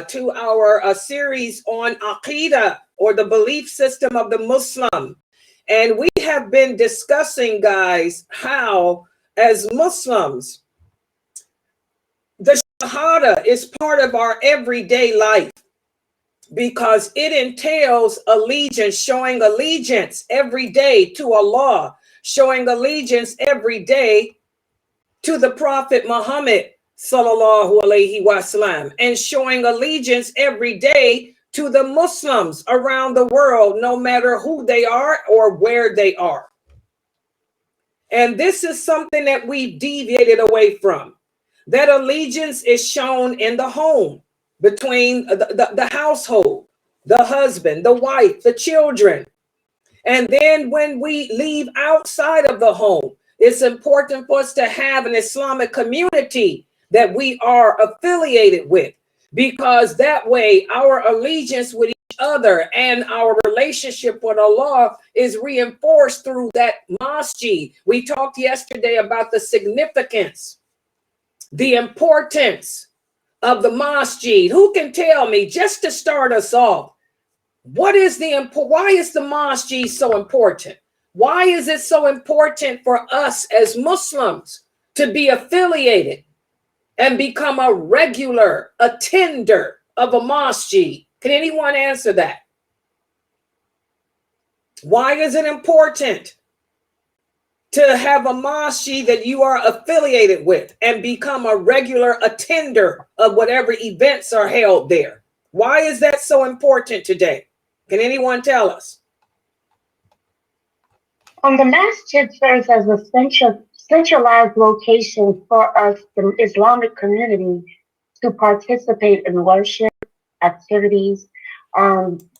to our series on Aqidah, or the belief system of the Muslim. And we have been discussing, guys, how as Muslims, the Shahada is part of our everyday life because it entails allegiance, showing allegiance every day to Allah, showing allegiance every day to the Prophet Muhammad sallallahu alaihi wasallam, and showing allegiance every day to the Muslims around the world, no matter who they are or where they are. And this is something that we've deviated away from. That allegiance is shown in the home, between the household, the husband, the wife, the children. And then when we leave outside of the home, it's important for us to have an Islamic community that we are affiliated with, because that way our allegiance with each other and our relationship with Allah is reinforced through that masjid. We talked yesterday about the significance, the importance of the masjid. Who can tell me, just to start us off, why is the masjid so important? Why is it so important for us as Muslims to be affiliated and become a regular attender of a masjid? Can anyone answer that? Why is it important to have a masjid that you are affiliated with and become a regular attender of whatever events are held there? Why is that so important today? Can anyone tell us? The masjid serves as a centralized location for us, the Islamic community, to participate in worship activities,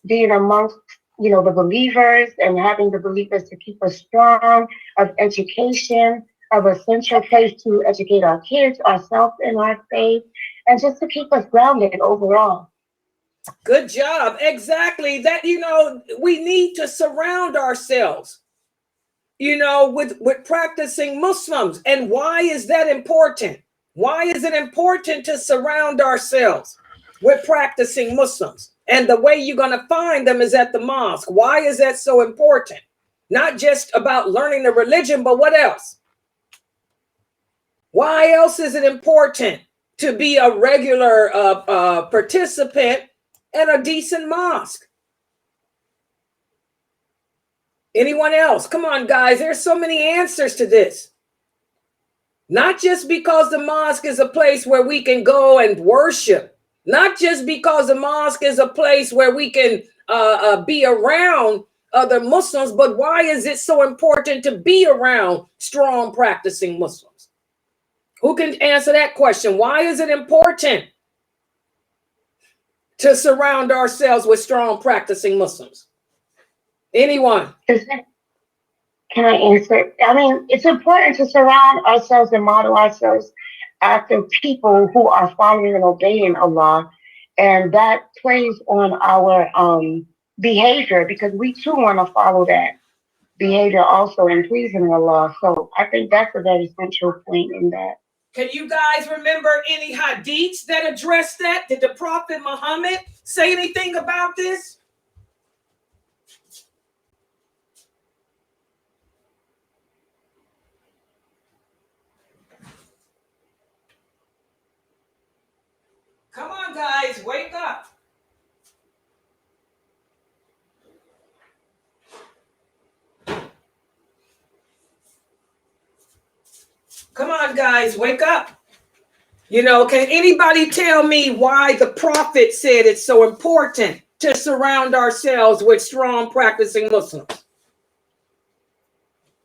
being amongst, the believers, and having the believers to keep us strong, of education, of a central place to educate our kids, ourselves in our faith, and just to keep us grounded overall. Good job. Exactly. That, we need to surround ourselves, with practicing Muslims. And why is that important? Why is it important to surround ourselves with practicing Muslims? And the way you're going to find them is at the mosque. Why is that so important? Not just about learning the religion, but what else? Why else is it important to be a regular participant in a decent mosque? Anyone else? Come on, guys. There's so many answers to this. Not just because the mosque is a place where we can go and worship. Not just because the mosque is a place where we can be around other Muslims, but why is it so important to be around strong practicing Muslims? Who can answer that question? Why is it important to surround ourselves with strong practicing Muslims? Anyone? Can I answer? I mean, it's important to surround ourselves and model ourselves after people who are following and obeying Allah. And that plays on our behavior, because we too want to follow that behavior also in pleasing Allah. So I think that's a very central point in that. Can you guys remember any hadiths that address that? Did the Prophet Muhammad say anything about this? Come on, guys, wake up. Come on, guys, wake up. Can anybody tell me why the Prophet said it's so important to surround ourselves with strong practicing Muslims?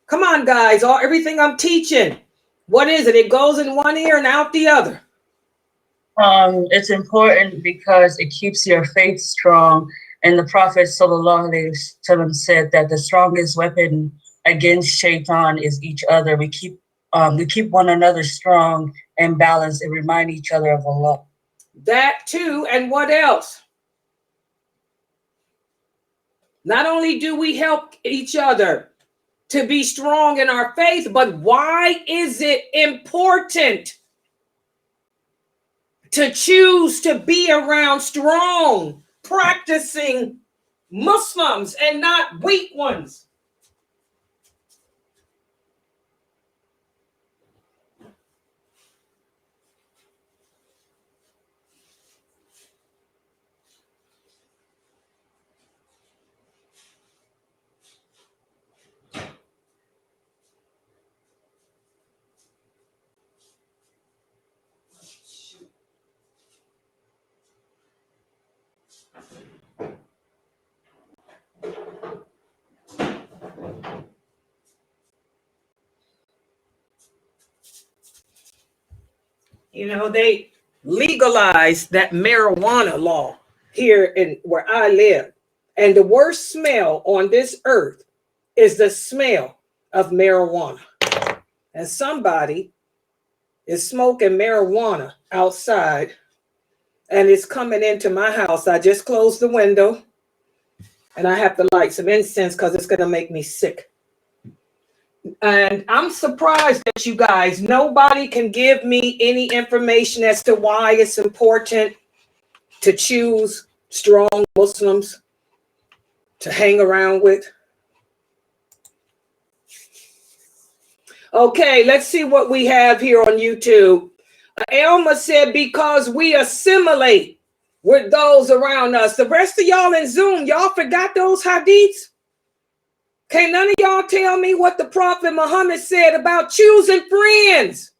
Come on, guys, everything I'm teaching, what is it? It goes in one ear and out the other. It's important because it keeps your faith strong. And the Prophet ﷺ said that the strongest weapon against shaitan is each other. We keep one another strong and balanced and remind each other of Allah. That too, and what else? Not only do we help each other to be strong in our faith, but why is it important to choose to be around strong, practicing Muslims and not weak ones. You know, they legalized that marijuana law here in where I live. And the worst smell on this earth is the smell of marijuana. And somebody is smoking marijuana outside and it's coming into my house. I just closed the window and I have to light some incense because it's going to make me sick. And I'm surprised that you guys, nobody can give me any information as to why it's important to choose strong Muslims to hang around with. Okay, let's see what we have here on YouTube. Elma said, because we assimilate with those around us. The rest of y'all in Zoom, y'all forgot those hadiths? Can none of y'all tell me what the Prophet Muhammad said about choosing friends?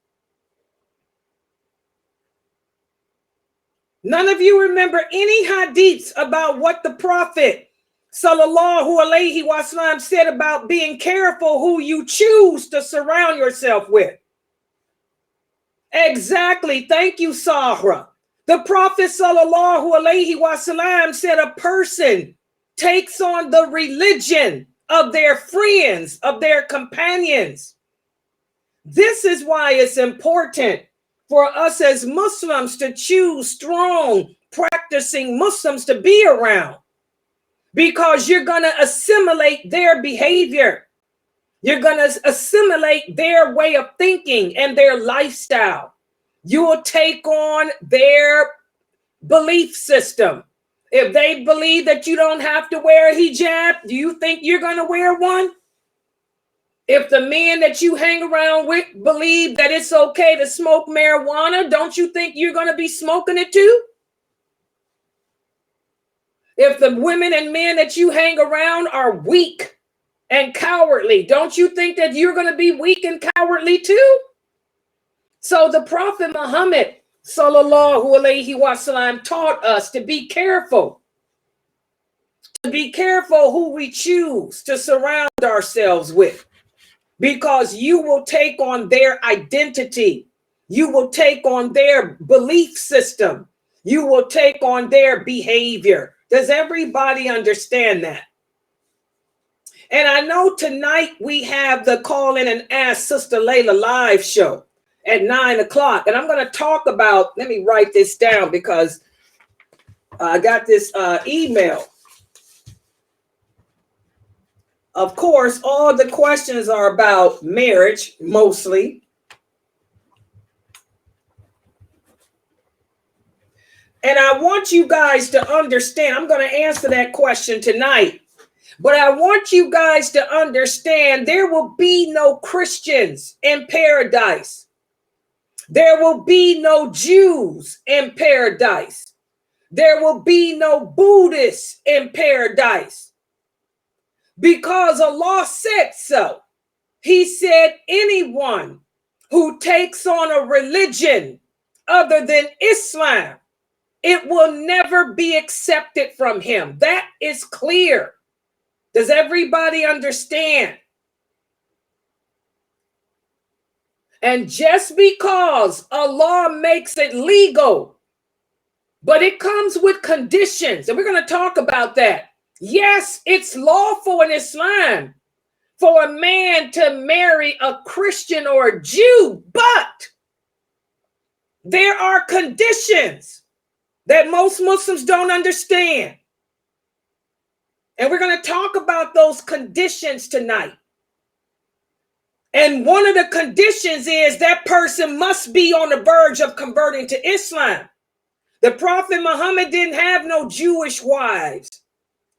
None of you remember any hadiths about what the Prophet Sallallahu Alaihi Wasallam said about being careful who you choose to surround yourself with? Exactly. Thank you, Sahra. The Prophet Sallallahu Alaihi Wasallam said a person takes on the religion of their friends, of their companions. This is why it's important for us as Muslims to choose strong, practicing Muslims to be around, because you're going to assimilate their behavior. You're going to assimilate their way of thinking and their lifestyle. You will take on their belief system. If they believe that you don't have to wear a hijab, do you think you're going to wear one? If the men that you hang around with believe that it's okay to smoke marijuana, don't you think you're going to be smoking it too? If the women and men that you hang around are weak and cowardly, don't you think that you're going to be weak and cowardly too? So the Prophet Muhammad Sallallahu Alaihi Wasallam taught us to be careful. To be careful who we choose to surround ourselves with, because you will take on their identity. You will take on their belief system. You will take on their behavior. Does everybody understand that? And I know tonight we have the Call In and Ask Sister Layla live show at 9 o'clock. And I'm going to talk about, let me write this down because I got this email. Of course, all the questions are about marriage, mostly. And I want you guys to understand, I'm going to answer that question tonight. But I want you guys to understand there will be no Christians in paradise. There will be no Jews in paradise. There will be no Buddhists in paradise. Because Allah said so. He said anyone who takes on a religion other than Islam, it will never be accepted from him. That is clear. Does everybody understand? And just because Allah makes it legal, but it comes with conditions, and we're going to talk about that. Yes, it's lawful in Islam for a man to marry a Christian or a Jew, but there are conditions that most Muslims don't understand. And we're going to talk about those conditions tonight. And one of the conditions is that person must be on the verge of converting to Islam. The Prophet Muhammad didn't have no Jewish wives.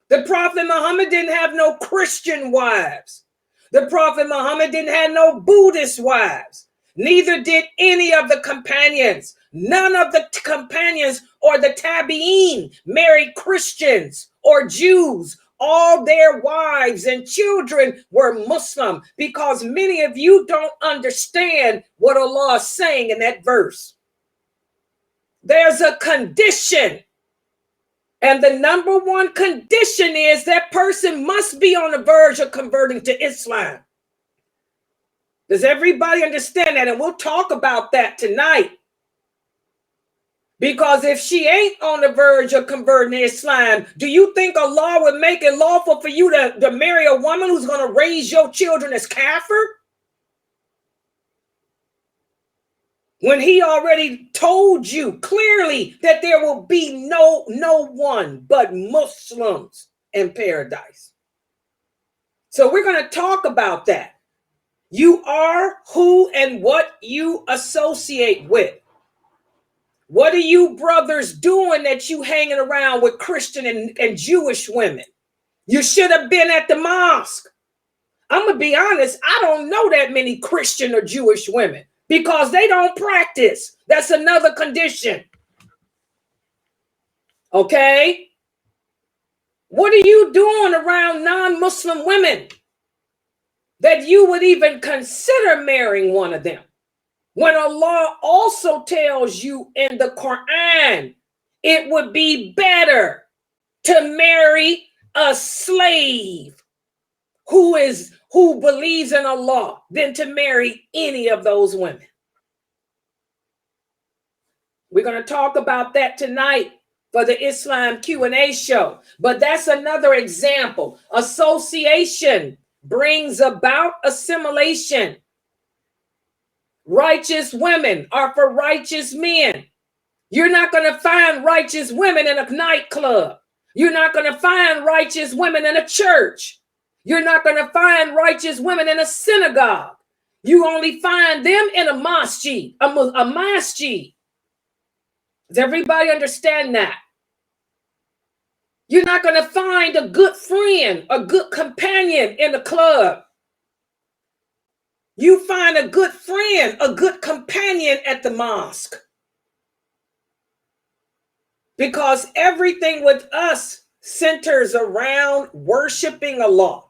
The Prophet Muhammad didn't have no Christian wives. The Prophet Muhammad didn't have no Buddhist wives. Neither did any of the companions. None of the companions or the Tabi'een married Christians or Jews. All their wives and children were Muslim, because many of you don't understand what Allah is saying in that verse. There's a condition. And the number one condition is that person must be on the verge of converting to Islam. Does everybody understand that? And we'll talk about that tonight. Because if she ain't on the verge of converting to Islam, do you think Allah would make it lawful for you to marry a woman who's going to raise your children as kafir? When he already told you clearly that there will be no one but Muslims in paradise. So we're going to talk about that. You are who and what you associate with. What are you brothers doing that you hanging around with Christian and Jewish women? You should have been at the mosque. I'm going to be honest, I don't know that many Christian or Jewish women because they don't practice. That's another condition. Okay? What are you doing around non-Muslim women that you would even consider marrying one of them? When Allah also tells you in the Quran, it would be better to marry a slave who believes in Allah than to marry any of those women. We're going to talk about that tonight for the Islam Q&A show. But that's another example. Association brings about assimilation. Righteous women are for righteous men. You're not going to find righteous women in a nightclub. You're not going to find righteous women in a church. You're not going to find righteous women in a synagogue. You only find them in a masjid, a masjid. Does everybody understand that? You're not going to find a good friend, a good companion in a club. You find a good friend, a good companion at the mosque. Because everything with us centers around worshiping Allah.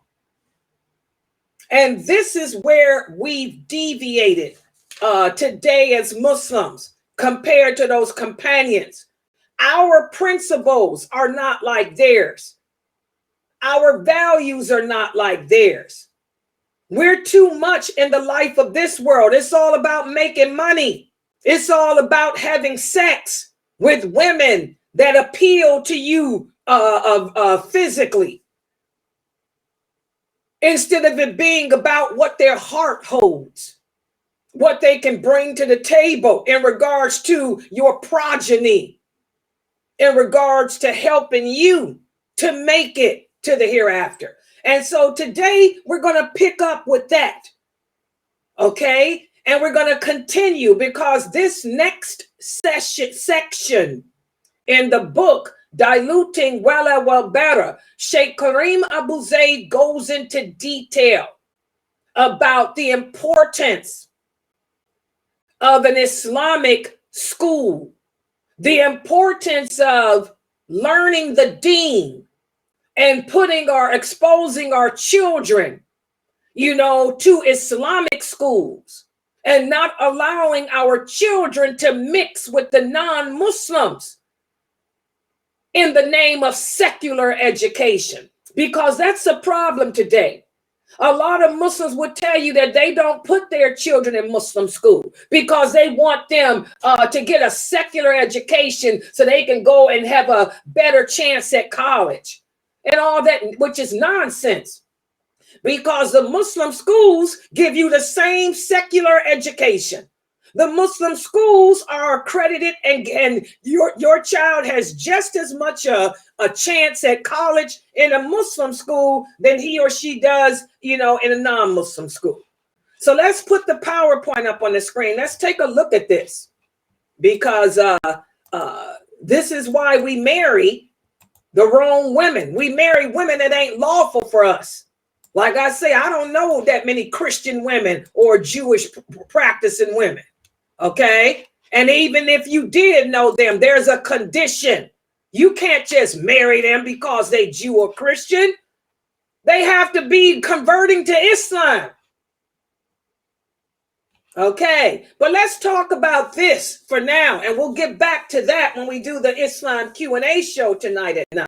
And this is where we've deviated today as Muslims compared to those companions. Our principles are not like theirs. Our values are not like theirs. We're too much in the life of this world. It's all about making money. It's all about having sex with women that appeal to you physically, instead of it being about what their heart holds, what they can bring to the table in regards to your progeny, in regards to helping you to make it to the hereafter. And so today we're going to pick up with that. Okay? And we're going to continue, because this next section in the book, Diluting Wala Wal Bara, Sheikh Kareem Abu Zaid goes into detail about the importance of an Islamic school, the importance of learning the deen and exposing our children, to Islamic schools, and not allowing our children to mix with the non-Muslims in the name of secular education, because that's a problem today. A lot of Muslims would tell you that they don't put their children in Muslim school because they want them to get a secular education so they can go and have a better chance at college and all that, which is nonsense. Because the Muslim schools give you the same secular education. The Muslim schools are accredited, and your child has just as much a chance at college in a Muslim school than he or she does, in a non-Muslim school. So let's put the PowerPoint up on the screen. Let's take a look at this, because This is why we marry the wrong women. We marry women that ain't lawful for us. Like I say, I don't know that many Christian women or Jewish practicing women. Okay. And even if you did know them, there's a condition. You can't just marry them because they Jew or Christian. They have to be converting to Islam. Okay, but let's talk about this for now, and we'll get back to that when we do the Islam Q&A show tonight at 9.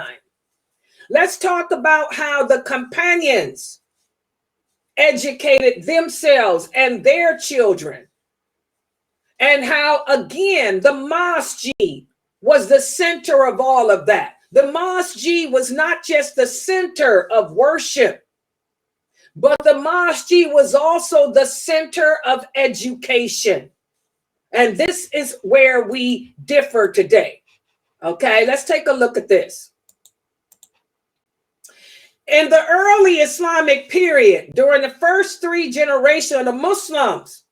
Let's talk about how the companions educated themselves and their children, and how, again, the masjid was the center of all of that. The masjid was not just the center of worship, but the masjid was also the center of education. And this is where we differ today. Okay, let's take a look at this. In the early Islamic period, during the first 3 generations of the Muslims,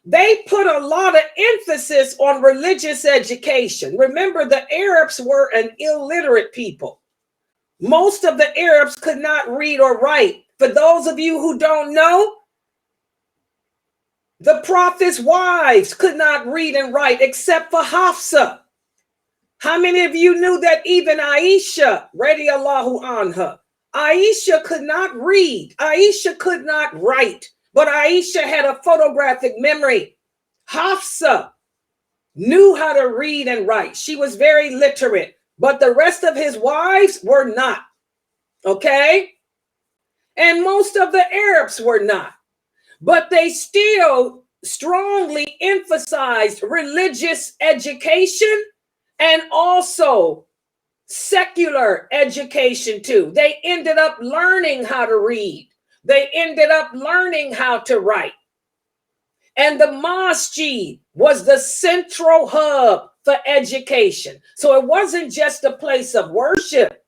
they put a lot of emphasis on religious education. Remember, the Arabs were an illiterate people. Most of the Arabs could not read or write. For those of you who don't know, the Prophet's wives could not read and write except for Hafsa. How many of you knew that even Aisha, radiallahu anha, Aisha could not read, Aisha could not write, but Aisha had a photographic memory. Hafsa knew how to read and write. She was very literate, but the rest of his wives were not. Okay? And most of the Arabs were not. But they still strongly emphasized religious education and also secular education too. They ended up learning how to read. They ended up learning how to write. And the masjid was the central hub for education. So it wasn't just a place of worship.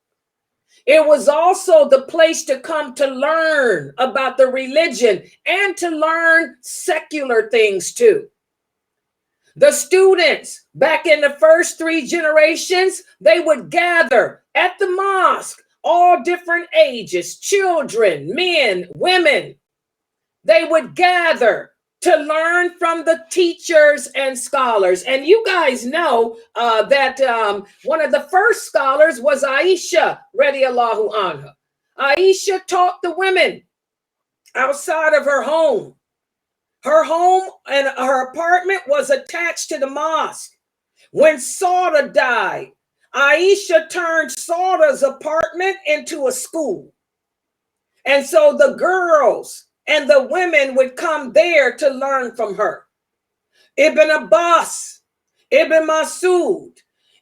It was also the place to come to learn about the religion and to learn secular things too. The students back in the first 3 generations, they would gather at the mosque, all different ages, children, men, women. They would gather to learn from the teachers and scholars. And you guys know that one of the first scholars was Aisha, radiallahu anha. Aisha taught the women outside of her home. Her home and her apartment was attached to the mosque. When Sauda died, Aisha turned Sauda's apartment into a school. And so the girls and the women would come there to learn from her. Ibn Abbas, Ibn Masud,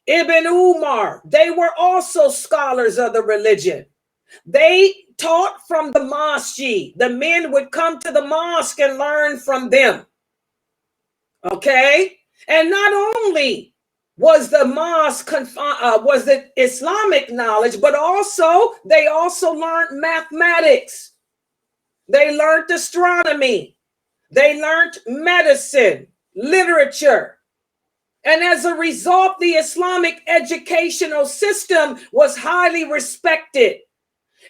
Ibn Umar, they were also scholars of the religion. They taught from the masjid. The men would come to the mosque and learn from them. Okay? And not only was the mosque was the Islamic knowledge, but also they also learned mathematics. They learned astronomy. They learned medicine, literature. And as a result, the Islamic educational system was highly respected.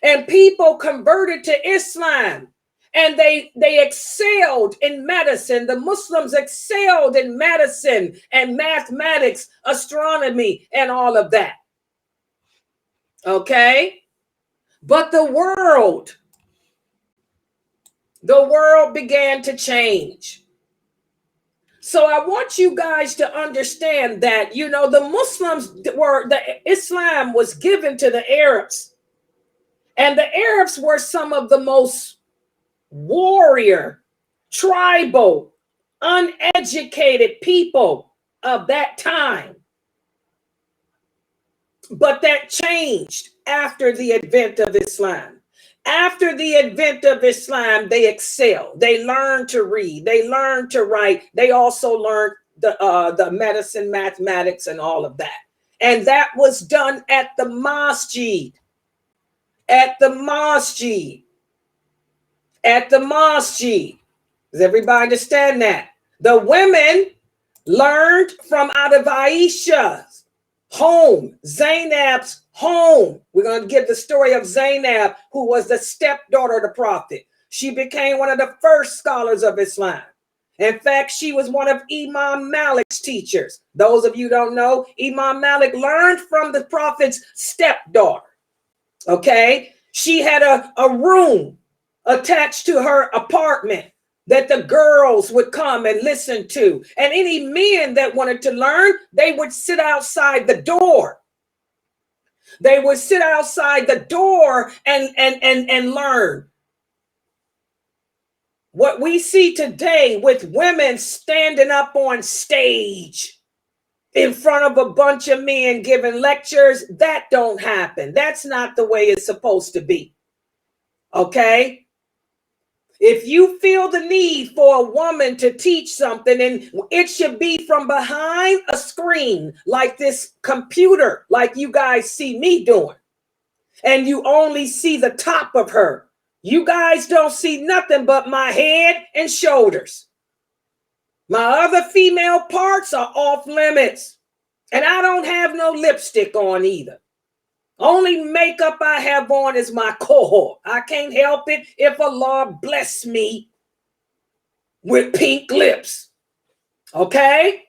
And people converted to Islam. And they excelled in medicine. The Muslims excelled in medicine and mathematics, astronomy, and all of that. Okay? But the world began to change. So I want you guys to understand that, you know, the Islam was given to the Arabs. And the Arabs were some of the most warrior, tribal, uneducated people of that time. But that changed after the advent of Islam. After the advent of Islam, they excelled. They learned to read. They learned to write. They also learned the medicine, mathematics, and all of that. And that was done at the masjid. At the masjid. At the masjid. Does everybody understand that? The women learned from out of Aisha, home, Zainab's home. We're going to give the story of Zainab, who was the stepdaughter of the prophet. She became one of the first scholars of Islam. In fact, she was one of Imam Malik's teachers. Those of you who don't know, Imam Malik learned from the prophet's stepdaughter. Okay? She had a room attached to her apartment that the girls would come and listen to. And any men that wanted to learn, they would sit outside the door. They would sit outside the door and learn. What we see today with women standing up on stage in front of a bunch of men giving lectures, that don't happen. That's not the way it's supposed to be. Okay? If you feel the need for a woman to teach something, and it should be from behind a screen like this computer, like you guys see me doing, and you only see the top of her. You guys don't see nothing but my head and shoulders. My other female parts are off limits, and I don't have no lipstick on either. Only makeup I have on is my cohort. I can't help it if Allah bless me with pink lips. Okay?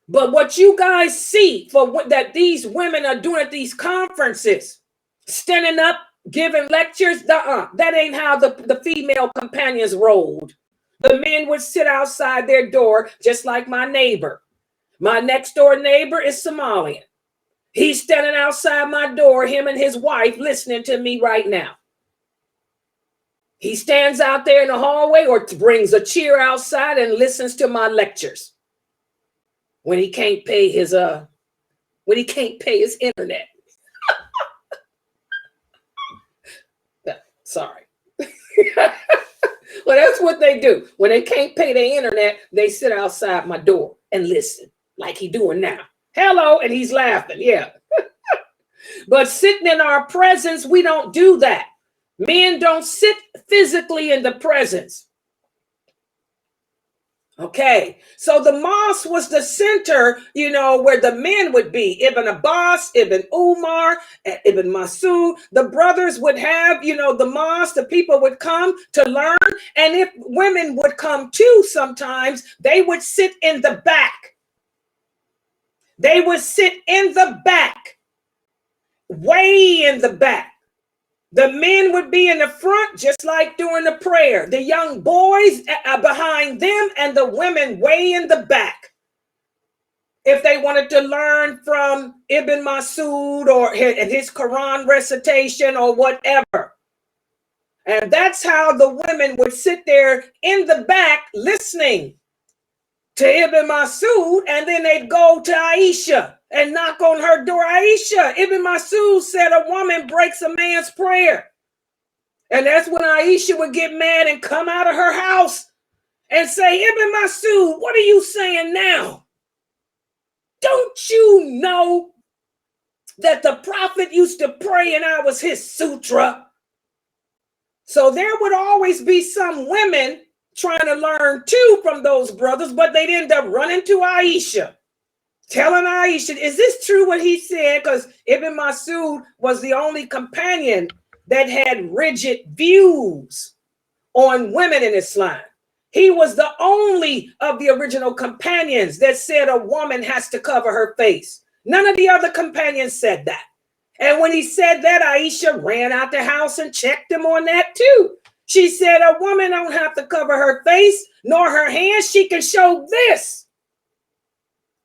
But what you guys see for what that these women are doing at these conferences, standing up, giving lectures, that ain't how the female companions rolled. The men would sit outside their door, just like my neighbor. My next door neighbor is Somalian. He's standing outside my door, him and his wife, listening to me right now. He stands out there in the hallway or brings a chair outside and listens to my lectures when he can't pay his internet. Sorry. Well, that's what they do. When they can't pay their internet, they sit outside my door and listen like he doing now. Hello, and he's laughing, yeah. But sitting in our presence, we don't do that. Men don't sit physically in the presence. Okay, so the mosque was the center, where the men would be. Ibn Abbas, Ibn Umar, Ibn Masud. The brothers would have, the mosque. The people would come to learn. And if women would come too sometimes, they would sit in the back. They would sit in the back, way in the back. The men would be in the front, just like during the prayer. The young boys behind them and the women way in the back. If they wanted to learn from Ibn Masud or his Quran recitation or whatever. And that's how the women would sit there in the back listening to Ibn Masud, and then they'd go to Aisha and knock on her door. Aisha, Ibn Masud said a woman breaks a man's prayer. And that's when Aisha would get mad and come out of her house and say, Ibn Masud, what are you saying now? Don't you know that the prophet used to pray and I was his sutra? So there would always be some women trying to learn too from those brothers, but they'd end up running to Aisha, telling Aisha, is this true what he said? Because Ibn Masud was the only companion that had rigid views on women in Islam. He was the only of the original companions that said a woman has to cover her face. None of the other companions said that. And when he said that, Aisha ran out the house and checked him on that too. She said a woman don't have to cover her face nor her hands. She can show this.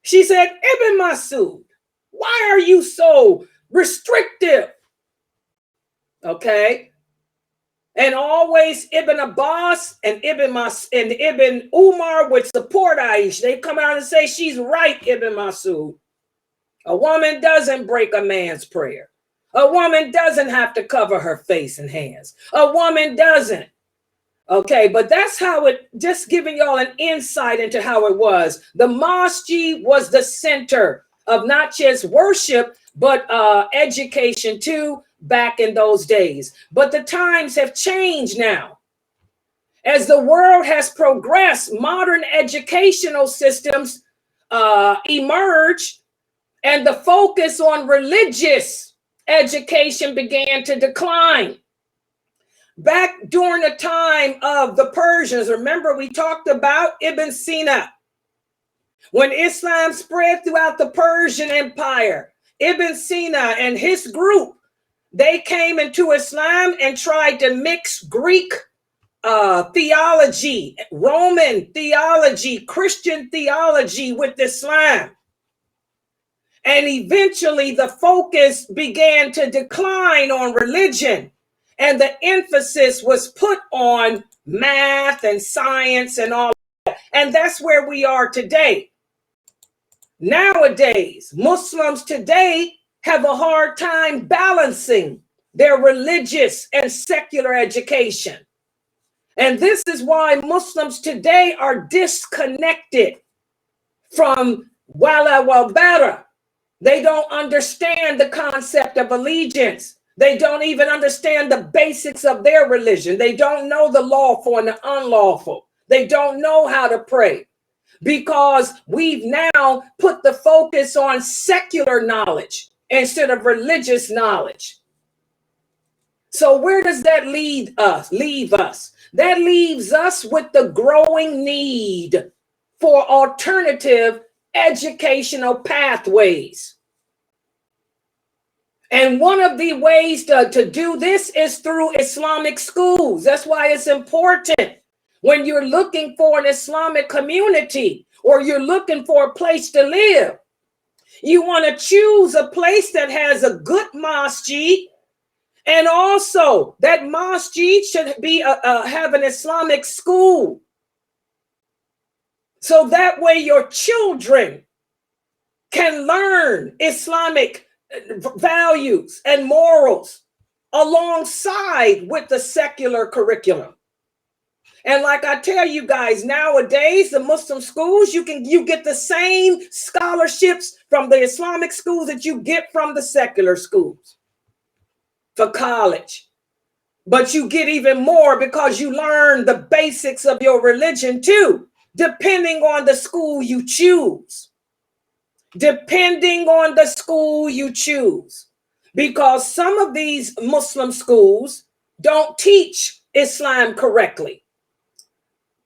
She said, Ibn Masud, why are you so restrictive? Okay. And always Ibn Abbas and Ibn Umar would support Aisha. They come out and say, she's right, Ibn Masud. A woman doesn't break a man's prayer. A woman doesn't have to cover her face and hands. A woman doesn't. Okay, but that's how it, just giving y'all an insight into how it was. The mosque was the center of not just worship, but education too, back in those days. But the times have changed now. As the world has progressed, modern educational systems emerged and the focus on religious education began to decline. Back during the time of the Persians, remember we talked about Ibn Sina. When Islam spread throughout the Persian Empire, Ibn Sina and his group, they came into Islam and tried to mix Greek theology, Roman theology, Christian theology with Islam. And eventually the focus began to decline on religion, and the emphasis was put on math and science and all that. And that's where we are today. Nowadays, Muslims today have a hard time balancing their religious and secular education. And this is why Muslims today are disconnected from wala wal bara. They don't understand the concept of allegiance. They don't even understand the basics of their religion. They don't know the lawful and the unlawful. They don't know how to pray, because we've now put the focus on secular knowledge instead of religious knowledge. So where does that leave us? That leaves us with the growing need for alternative educational pathways. And one of the ways to do this is through Islamic schools. That's why it's important when you're looking for an Islamic community or you're looking for a place to live. You want to choose a place that has a good masjid, and also that masjid should be have an Islamic school. So that way your children can learn Islamic values and morals alongside with the secular curriculum. And like I tell you guys, nowadays, the Muslim schools, you get the same scholarships from the Islamic schools that you get from the secular schools for college. But you get even more because you learn the basics of your religion too, depending on the school you choose. Depending on the school you choose. Because some of these Muslim schools don't teach Islam correctly.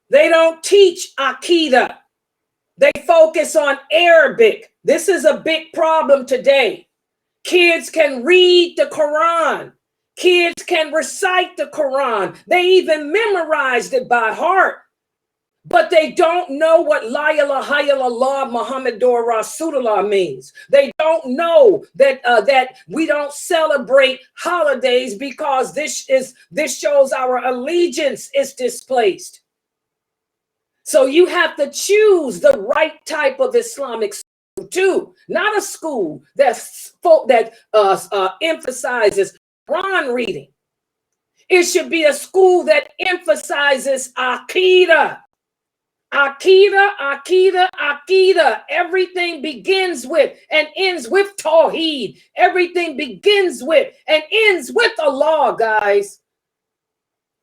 They don't teach Aqidah. They focus on Arabic. This is a big problem today. Kids can read the Quran. Kids can recite the Quran. They even memorized it by heart. But they don't know what La ilaha illallah Muhammadur Rasulullah means. They don't know that that we don't celebrate holidays because this shows our allegiance is displaced. So you have to choose the right type of Islamic school too, not a school that emphasizes Quran reading. It should be a school that emphasizes Aqidah. Aqidah, Aqidah, Aqidah. Everything begins with and ends with Tawheed. Everything begins with and ends with Allah, guys.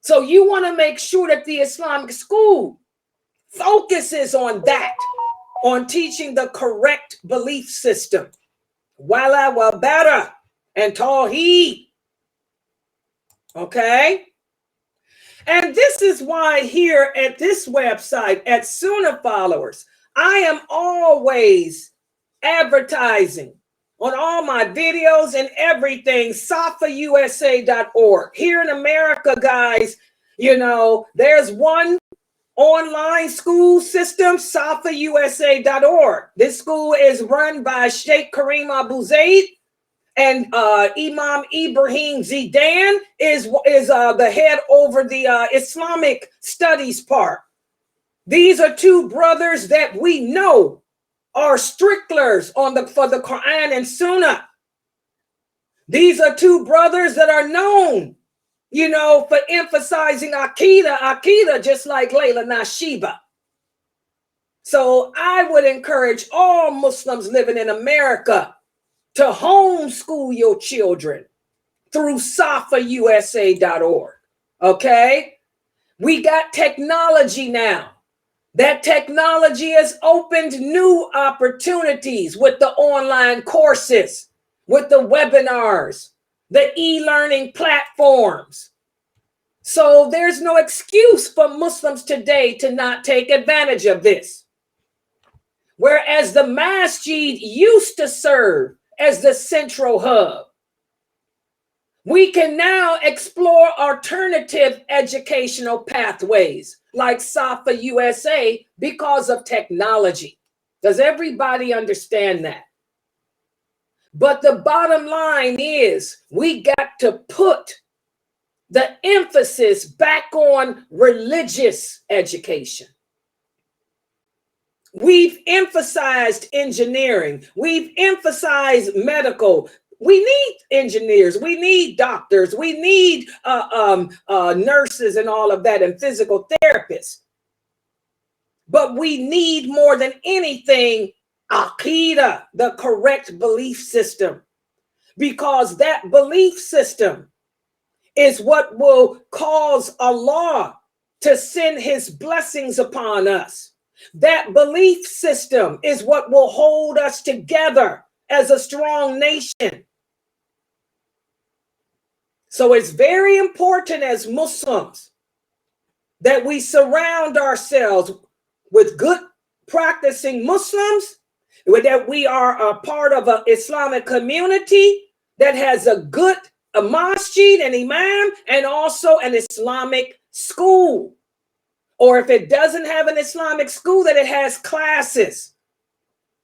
So you want to make sure that the Islamic school focuses on that, on teaching the correct belief system. Wala wa bara and Tawheed. Okay? And this is why here at this website, at Sunnahfollowers, I am always advertising on all my videos and everything, SunnahfollowersShop.org. Here in America, guys, you know, there's one online school system, SunnahfollowersShop.org. This school is run by Sheikh Kareem Abu Zaid, and Imam Ibrahim Zidan is the head over the Islamic studies part. These are two brothers that we know are strictlers for the Quran and Sunnah. These are two brothers that are known, you know, for emphasizing Aqidah, just like lailanasheeba. So I would encourage all Muslims living in America to homeschool your children through SunnahfollowersShop.org. Okay? We got technology now. That technology has opened new opportunities with the online courses, with the webinars, the e-learning platforms. So there's no excuse for Muslims today to not take advantage of this. Whereas the masjid used to serve as the central hub, we can now explore alternative educational pathways like SAFA USA because of technology. Does everybody understand that? But the bottom line is we got to put the emphasis back on religious education. We've emphasized engineering. We've emphasized medical. We need engineers. We need doctors. We need nurses and all of that, and physical therapists. But we need more than anything Aqidah, the correct belief system, because that belief system is what will cause Allah to send his blessings upon us. That belief system is what will hold us together as a strong nation. So it's very important as Muslims that we surround ourselves with good practicing Muslims, that we are a part of an Islamic community that has a good masjid and imam, and also an Islamic school. Or if it doesn't have an Islamic school, that it has classes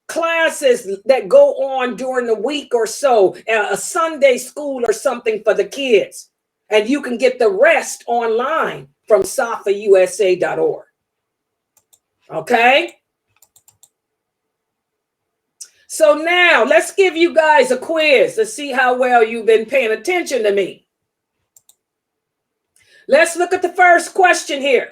that go on during the week or so, a Sunday school or something for the kids. And you can get the rest online from safausa.org. Okay? So now let's give you guys a quiz to see how well you've been paying attention to me. Let's look at the first question here.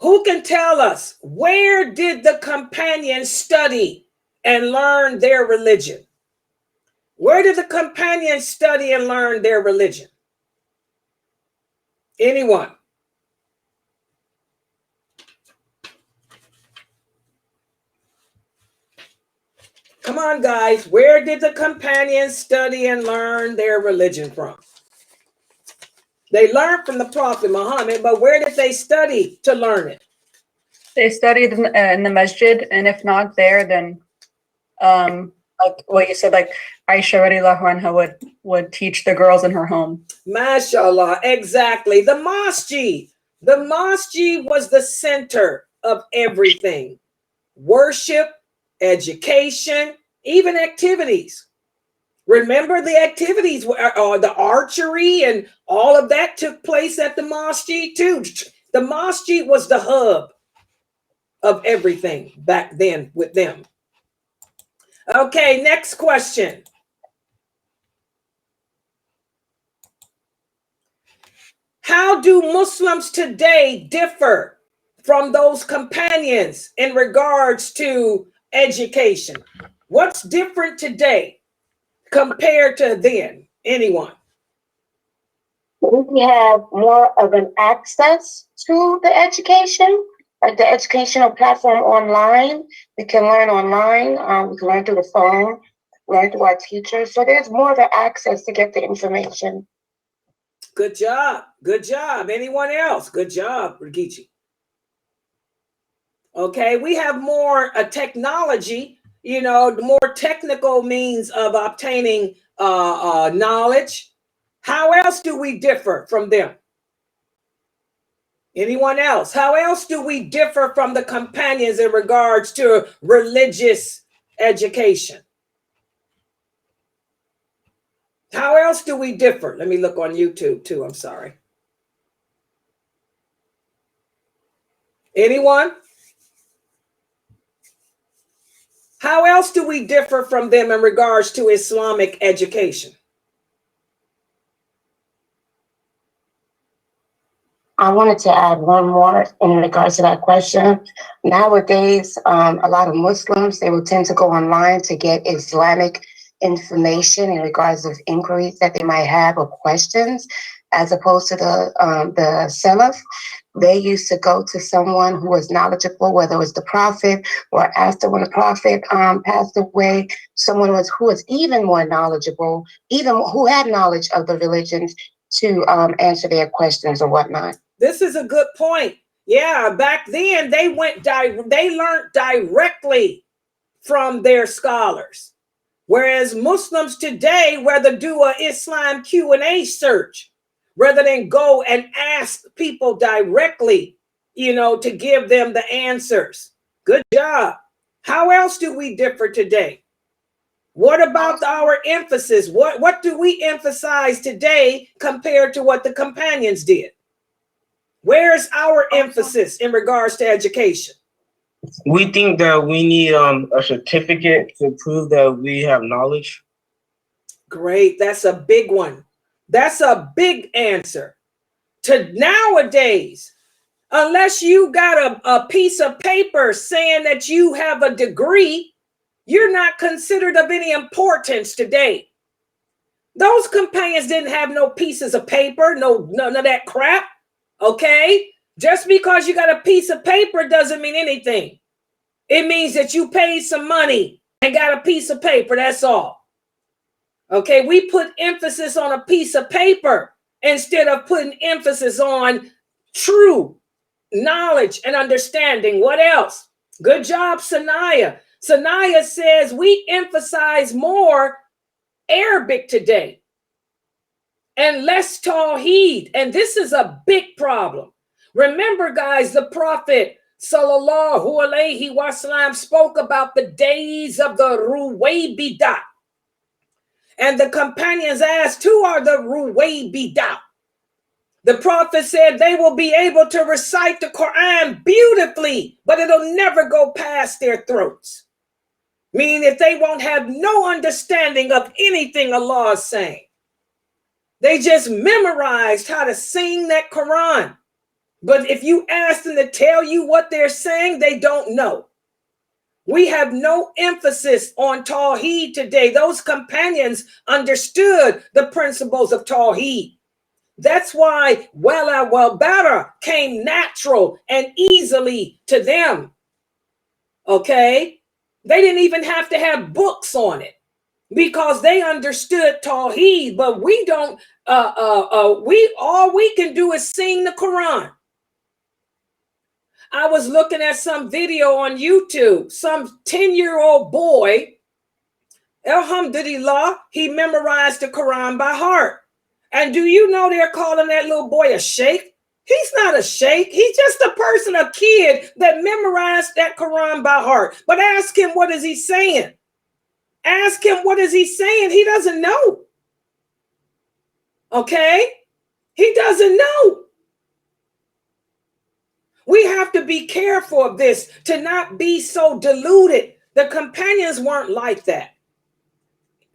Who can tell us, where did the companions study and learn their religion? Where did the companions study and learn their religion? Anyone? Come on, guys. Where did the companions study and learn their religion from? They learned from the Prophet Muhammad, but where did they study to learn it? They studied in the masjid, and if not there, then like what you said, like Aisha radiallahu anha would teach the girls in her home. MashaAllah, exactly. The masjid. The masjid was the center of everything. Worship, education, even activities. Remember the activities, the archery and all of that took place at the masjid too. The masjid was the hub of everything back then with them. Okay, next question. How do Muslims today differ from those companions in regards to education? What's different today compared to then? Anyone? We have more of an access to the education, like the educational platform online. We can learn online. We can learn through the phone, learn through our teachers. So there's more of an access to get the information. Good job. Good job. Anyone else? Good job, Rikichi. Okay, we have more technology, you know, the more technical means of obtaining knowledge. How else do we differ from them? Anyone else? How else do we differ from the companions in regards to religious education? How else do we differ? Let me look on YouTube too. I'm sorry. Anyone? How else do we differ from them in regards to Islamic education? I wanted to add one more in regards to that question. Nowadays, a lot of Muslims, they will tend to go online to get Islamic information in regards of inquiries that they might have or questions. as opposed to the Salaf. They used to go to someone who was knowledgeable, whether it was the prophet or after when the prophet passed away, someone who was even more knowledgeable, even who had knowledge of the religions to answer their questions or whatnot. This is a good point. Yeah, back then they learned directly from their scholars. Whereas Muslims today rather do a Islam Q&A search rather than go and ask people directly, to give them the answers. Good job. How else do we differ today? What about our emphasis? What do we emphasize today compared to what the companions did? Where's our emphasis in regards to education? We think that we need a certificate to prove that we have knowledge. Great. That's a big one. That's a big answer. To nowadays, unless you got a piece of paper saying that you have a degree, you're not considered of any importance today. Those companions didn't have no pieces of paper, none of that crap. Okay? Just because you got a piece of paper doesn't mean anything. It means that you paid some money and got a piece of paper. That's all. Okay? We put emphasis on a piece of paper instead of putting emphasis on true knowledge and understanding. What else? Good job, Sanaya. Sanaya says we emphasize more Arabic today and less Tawheed. And this is a big problem. Remember, guys, the Prophet Sallallahu Alaihi Wasallam spoke about the days of the Ruwaybidah. And the companions asked, who are the Ruwaybidah? The Prophet said they will be able to recite the Quran beautifully, but it'll never go past their throats. Meaning that they won't have no understanding of anything Allah is saying. They just memorized how to sing that Quran. But if you ask them to tell you what they're saying, they don't know. We have no emphasis on Tawheed today. Those companions understood the principles of Tawheed. That's why Wala wal Bara came natural and easily to them. Okay? They didn't even have to have books on it because they understood Tawheed, but we don't, all we can do is sing the Quran. I was looking at some video on YouTube, some 10-year-old boy, alhamdulillah, he memorized the Quran by heart. And do you know they're calling that little boy a sheikh? He's not a sheikh. He's just a person, a kid that memorized that Quran by heart. But ask him, what is he saying? Ask him, what is he saying? He doesn't know. Okay? He doesn't know. We have to be careful of this, to not be so deluded. The companions weren't like that.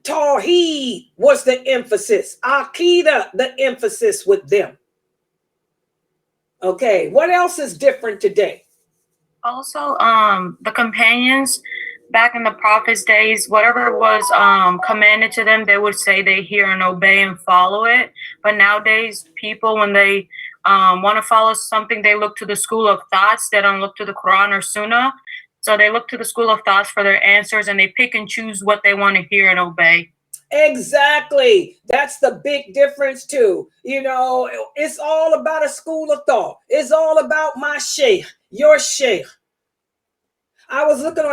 Tawheed was the emphasis. Aqidah, the emphasis with them. Okay, what else is different today? Also, the companions back in the Prophet's days, whatever was commanded to them, they would say they hear and obey and follow it. But nowadays, people, when they want to follow something, they look to the school of thoughts. They don't look to the Quran or Sunnah. So they look to the school of thoughts for their answers, and they pick and choose what they want to hear and obey. Exactly. That's the big difference too. It's all about a school of thought. It's all about my sheikh, your sheikh. I was looking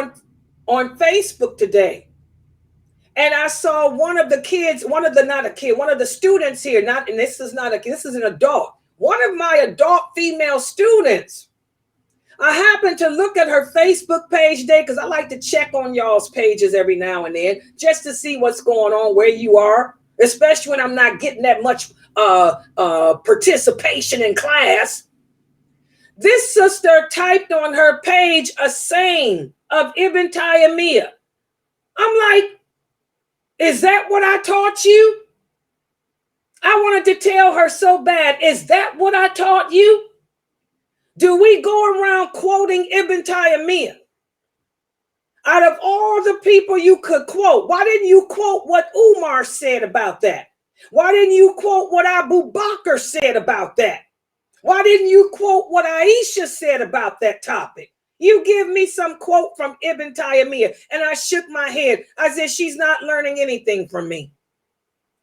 on Facebook today, and I saw one of the kids, one of the students here, this is an adult. One of my adult female students. I happened to look at her Facebook page today because I like to check on y'all's pages every now and then just to see what's going on, where you are, especially when I'm not getting that much participation in class. This sister typed on her page a saying of Ibn Taymiyyah. I'm like, is that what I taught you? I wanted to tell her so bad, is that what I taught you? Do we go around quoting Ibn Taymiyyah? Out of all the people you could quote, why didn't you quote what Umar said about that? Why didn't you quote what Abu Bakr said about that? Why didn't you quote what Aisha said about that topic? You give me some quote from Ibn Taymiyyah, and I shook my head. I said, she's not learning anything from me.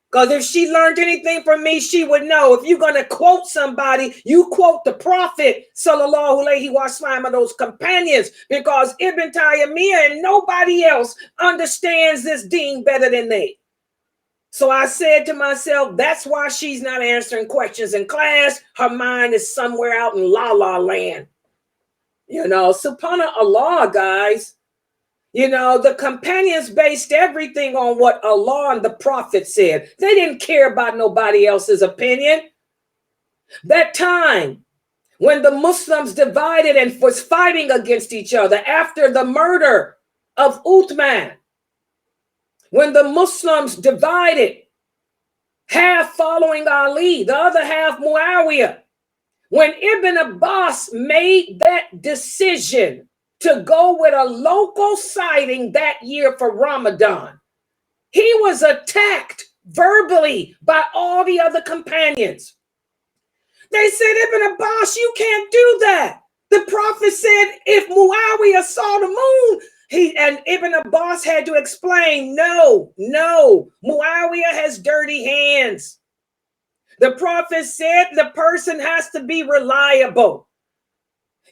Because if she learned anything from me, she would know. If you're going to quote somebody, you quote the Prophet, sallallahu alaihi wasallam, and those companions, because Ibn Taymiyyah and nobody else understands this deen better than they. So I said to myself, that's why she's not answering questions in class. Her mind is somewhere out in la la land. You know, subhanallah, guys. You know, the companions based everything on what Allah and the Prophet said. They didn't care about nobody else's opinion. That time when the Muslims divided and was fighting against each other after the murder of Uthman, when the Muslims divided, half following Ali, the other half Muawiyah, when Ibn Abbas made that decision to go with a local sighting that year for Ramadan, he was attacked verbally by all the other companions. They said, Ibn Abbas, you can't do that. The Prophet said if Muawiyah saw the moon, and Ibn Abbas had to explain, no, Muawiyah has dirty hands. The Prophet said the person has to be reliable.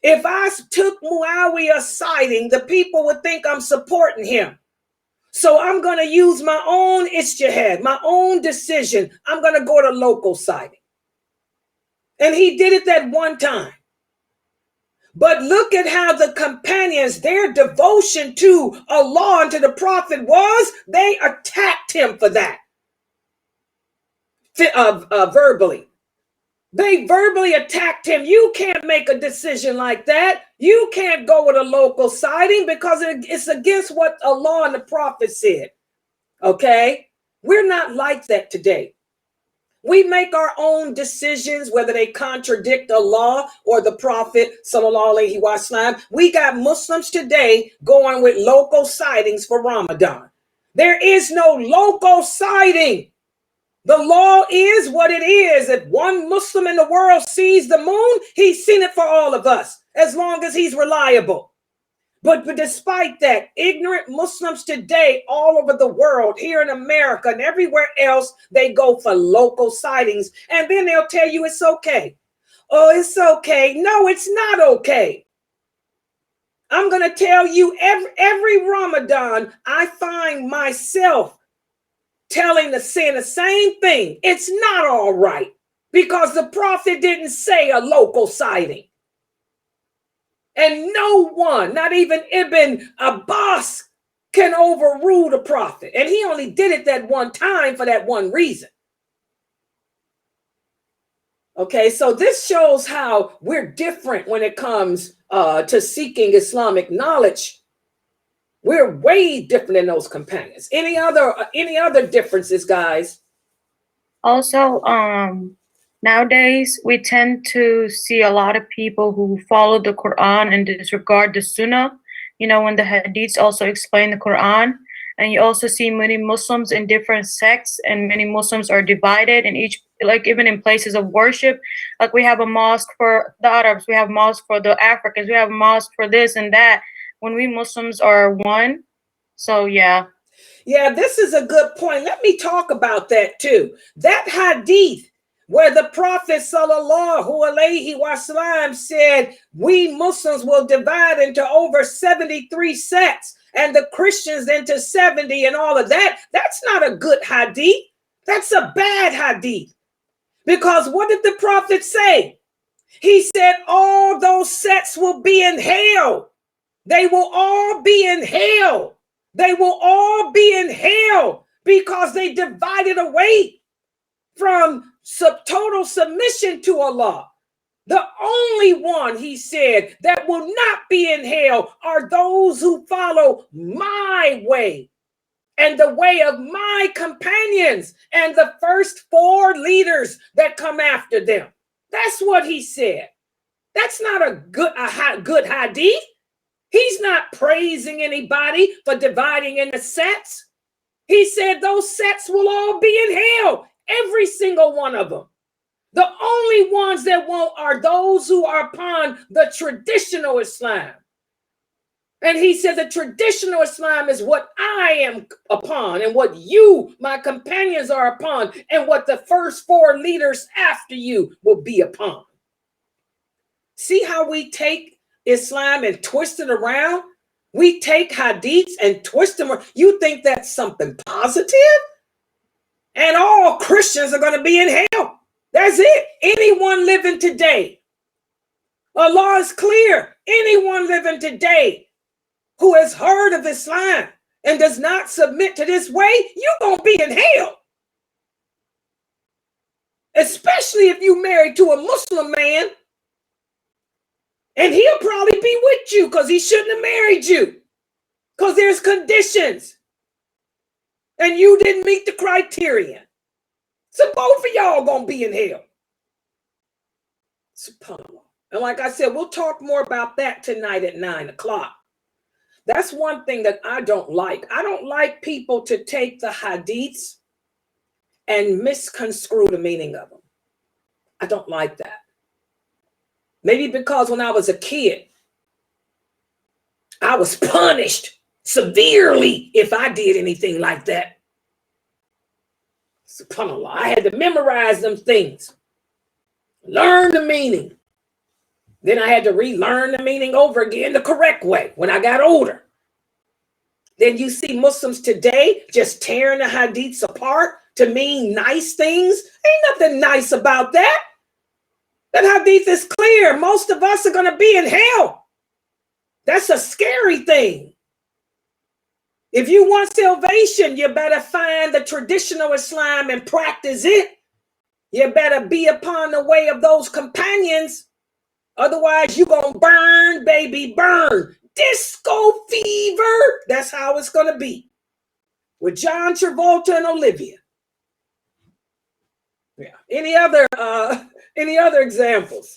If I took Muawiyah's sighting, the people would think I'm supporting him. So I'm going to use my own ijtihad, my own decision. I'm going to go to local sighting. And he did it that one time. But look at how the companions, their devotion to Allah and to the Prophet was, they attacked him for that. Verbally. They verbally attacked him. You can't make a decision like that. You can't go with a local sighting because it's against what Allah and the Prophet said. Okay? We're not like that today. We make our own decisions, whether they contradict Allah or the Prophet, sallallahu alaihi wasallam. We got Muslims today going with local sightings for Ramadan. There is no local sighting. The law is what it is. If one Muslim in the world sees the moon, he's seen it for all of us, as long as he's reliable. But despite that, ignorant Muslims today all over the world, here in America and everywhere else, they go for local sightings. And then they'll tell you it's okay. Oh, it's okay. No, it's not okay. I'm going to tell you every Ramadan, I find myself saying the same thing. It's not all right because the Prophet didn't say a local sighting. And no one, not even Ibn Abbas, can overrule the Prophet. And he only did it that one time for that one reason. Okay, so this shows how we're different when it comes to seeking Islamic knowledge. We're way different than those companions. Any other differences, guys? Also, nowadays we tend to see a lot of people who follow the Quran and disregard the Sunnah. You know, when the Hadiths also explain the Quran, and you also see many Muslims in different sects, and many Muslims are divided in each, like even in places of worship. Like we have a mosque for the Arabs, we have a mosque for the Africans, we have a mosque for this and that. When we Muslims are one. So yeah. Yeah, this is a good point. Let me talk about that too. That hadith where the Prophet sallallahu alaihi wasallam said, we Muslims will divide into over 73 sects and the Christians into 70 and all of that. That's not a good hadith. That's a bad hadith. Because what did the Prophet say? He said all those sects will be in hell. They will all be in hell. They will all be in hell because they divided away from total submission to Allah. The only one, he said, that will not be in hell are those who follow my way and the way of my companions and the first 4 leaders that come after them. That's what he said. That's not a good hadith. He's not praising anybody for dividing into sects. He said those sects will all be in hell. Every single one of them. The only ones that won't are those who are upon the traditional Islam. And he said the traditional Islam is what I am upon and what you, my companions, are upon, and what the first 4 leaders after you will be upon. See how we take Islam and twist it around? We take hadiths and twist them around. You think that's something positive? And all Christians are going to be in hell. That's it. Anyone living today. Allah is clear. Anyone living today who has heard of Islam and does not submit to this way, you're going to be in hell. Especially if you married to a Muslim man. And he'll probably be with you because he shouldn't have married you. Because there's conditions. And you didn't meet the criteria. So both of y'all going to be in hell. SubhanAllah. And like I said, we'll talk more about that tonight at 9 o'clock. That's one thing that I don't like. I don't like people to take the hadiths and misconstrue the meaning of them. I don't like that. Maybe because when I was a kid, I was punished severely if I did anything like that. SubhanAllah, I had to memorize them things, learn the meaning. Then I had to relearn the meaning over again the correct way when I got older. Then you see Muslims today just tearing the hadiths apart to mean nice things. Ain't nothing nice about that. That hadith is clear. Most of us are going to be in hell. That's a scary thing. If you want salvation, you better find the traditional Islam and practice it. You better be upon the way of those companions. Otherwise, you're going to burn, baby, burn. Disco fever. That's how it's going to be. With John Travolta and Olivia. Yeah. Any other examples?